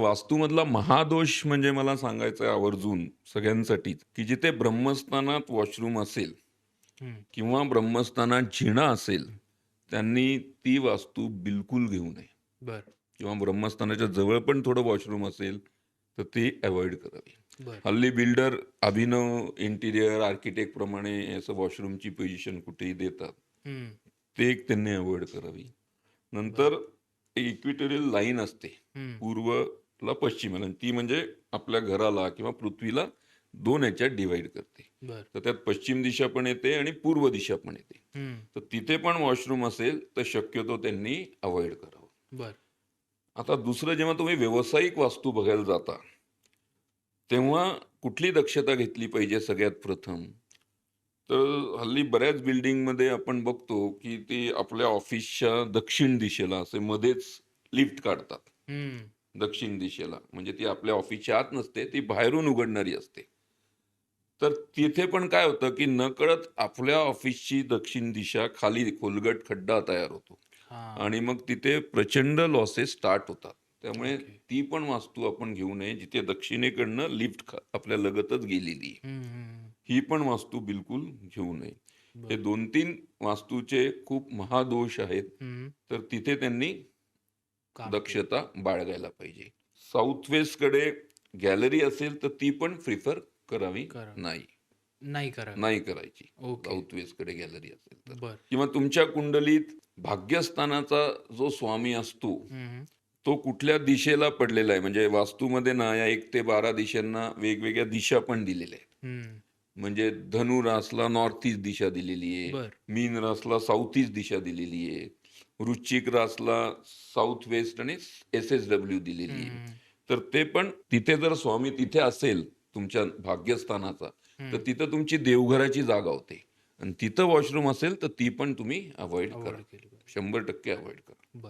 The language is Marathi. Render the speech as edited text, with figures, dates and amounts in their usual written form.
वास्तूमधला महादोष म्हणजे मला सांगायचं आहे आवर्जून सगळ्यांसाठीच, की जिथे ब्रह्मस्थानात वॉशरूम असेल हं. किंवा ब्रह्मस्थानात जिणा असेल, त्यांनी ती वास्तू बिलकुल घेऊ नये. बरं, किंवा ब्रह्मस्थानाच्या जवळ पण थोडं वॉशरूम असेल, तर ते अव्हॉइड करावी. बरं. हल्ली बिल्डर अभिनव इंटिरियर आर्किटेक्टप्रमाणे असं वॉशरूमची पोझिशन कुठेही देतात. हं. ते एक त्यांनी अव्हॉइड करावी. बरं. नंतर इक्वेटोरियल लाईन असते. हं. पूर्वला पश्चिमेला आणि ती म्हणजे आपल्या घराला किंवा पृथ्वीला 2 ह्याच्यात डिव्हाईड करते. बरं. तर त्यात पश्चिम दिशा पण येते आणि पूर्व दिशा पण येते. हं. तर तिथे पण वॉशरूम असेल तर शक्यतो त्यांनी अव्हॉइड करावं. बरं. आता दुसरं जेव्हा तुम्ही व्यावसायिक वास्तू बघायला जाता, तेव्हा कुठली दक्षता घेतली पाहिजे सगळ्यात प्रथम? तर हल्ली बऱ्याच बिल्डिंगमध्ये आपण बघतो, की ते आपल्या ऑफिसच्या दक्षिण दिशेला असे मध्येच लिफ्ट काढतात. हं. दक्षिण दिशेला. म्हणजे ती आपल्या ऑफिसच्या आत नसते, ती बाहेरून उघडणारी असते. तर तिथे पण काय होतं, की नकळत आपल्या ऑफिसची दक्षिण दिशा खाली खोलगट खड्डा तयार होतो. हां. आणि मग तिथे प्रचंड लॉसेस स्टार्ट होतात. त्यामुळे ओके. ती पण वास्तू आपण घेऊ नये, जिथे दक्षिणेकडनं लिफ्ट आपल्या लगतच गेलेली आहे. हं, हं. ही पण वास्तू बिलकुल घेऊ नये. हे बरं. 2-3 वास्तूचे खूप महादोष आहेत. हं. तर तिथे त्यांनी काम केलं. दक्षता बाळगायला पाहिजे. साउथ वेस्टकडे गॅलरी असेल, तर ती पण प्रिफर करावी करावं. नाही. नाही करावी. नाही करायची. ओके. साउथ वेस्टकडे गॅलरी असेल तर. बरं. किंवा तुमच्या कुंडलीत भाग्यस्थानाचा जो स्वामी असतो, हं, हं. तो कुठल्या दिशेला पडलेला आहे. म्हणजे वास्तूमध्ये ना या 1 ते 12 दिशांना वेगवेगळ्या दिशा पण दिलेल्या आहेत. हं. म्हणजे धनु रासला नॉर्थ ईस्ट दिशा दिलेली आहे. बरं. मीन रासला साउथ ईस्ट दिशा दिलेली आहे. वृश्चिक रासला साउथ वेस्ट आणि एस-एस-डब्ल्यू दिलेली आहे. हं, तर ते पण तिथे जर स्वामी तिथे असेल तुमच्या भाग्यस्थानाचा, तर हं. तिथं तुमची देवघराची जागा होते आणि तिथं वॉशरूम असेल, तर ती पण तुम्ही अव्हॉइड करा. अव्हॉइड केली पाहिजे. 100% अव्हॉइड करा.